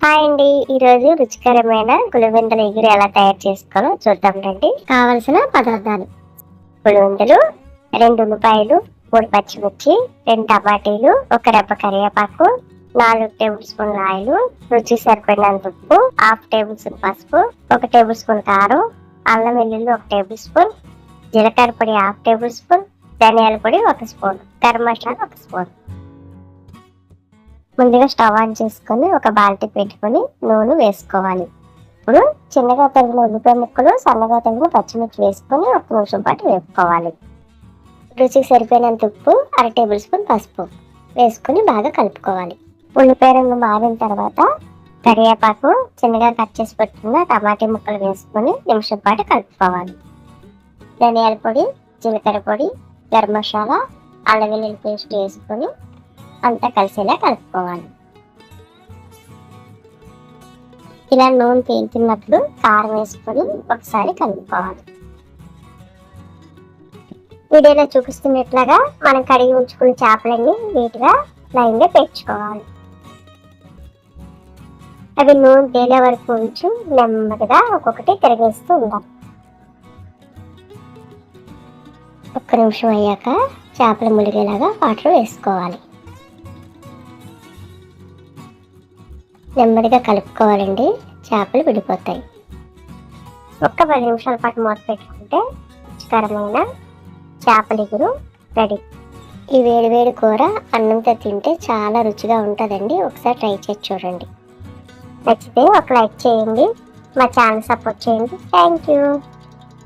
Hi అండి, ఈరోజు రుచికరమైన గులవెందల ఎగురు ఎలా తయారు చేసుకోవాలో చూద్దాం రండి. కావలసిన పదార్థాలు: గులవెందలు, 2 ఉల్లిపాయలు, 3 పచ్చిమిర్చి, 2 టమాటీలు, 1 రెబ్బ కరివేపాకు, 4 టేబుల్ స్పూన్ల ఆయిల్, రుచి సరిపడినంత ఉప్పు, 1/2 టేబుల్ స్పూన్ పసుపు, 1 టేబుల్ స్పూన్ కారం, అల్లం వెల్లుల్లి 1 టేబుల్ స్పూన్, జీలకర్ర పొడి 1/2 టేబుల్ స్పూన్, ధనియాల పొడి 1 స్పూన్, గరం మసాలా 1 స్పూన్. ముందుగా స్టవ్ ఆన్ చేసుకొని ఒక బాల్టీ పెట్టుకొని నూనె వేసుకోవాలి. ఇప్పుడు చిన్నగా తరిగిన ఉల్లిపాయ ముక్కలు, సన్నగా తరిగిన పచ్చిమిర్చి వేసుకొని 1 నిమిషం పాటు వేపుకోవాలి. రుచికి సరిపోయినంత ఉప్పు, 1/2 టేబుల్ స్పూన్ పసుపు వేసుకొని బాగా కలుపుకోవాలి. ఉల్లిపాయ రంగు మారిన తర్వాత కరివేపాకు, చిన్నగా కట్ చేసి పెట్టుకున్న టమాటా ముక్కలు వేసుకొని నిమిషం పాటు కలుపుకోవాలి. ధనియాల పొడి, జీలకర్ర పొడి, గరం మసాలా, అల్లం వెల్లుల్లి పేస్ట్ వేసుకొని అంతా కలిసేలా కలుపుకోవాలి. ఇలా నూనె తేలుతున్నప్పుడు కారం వేసుకొని ఒకసారి కలుపుకోవాలి. వీడియోలో చూపిస్తున్నట్లుగా మనం కడిగి ఉంచుకున్న చేపలన్నీ నీట్గా లైన్గా పెంచుకోవాలి. అవి నూనె తేలే వరకు ఉంచి నెమ్మదిగా ఒక్కొక్కటి తిరగేస్తూ ఉండాలి. 1 నిమిషం అయ్యాక చేపలు ములిగేలాగా వాటర్ వేసుకోవాలి. నెమ్మదిగా కలుపుకోవాలండి, చేపలు విడిపోతాయి. 10 నిమిషాల పాటు మూత పెట్టుకుంటే రుచికరమైన చేపల ఎగురు రెడీ. ఈ వేడి కూర అన్నంతో తింటే చాలా రుచిగా ఉంటుందండి. ఒకసారి ట్రై చేసి చూడండి. నచ్చితే ఒక లైక్ చేయండి, మా ఛానల్ సపోర్ట్ చేయండి. Thank you.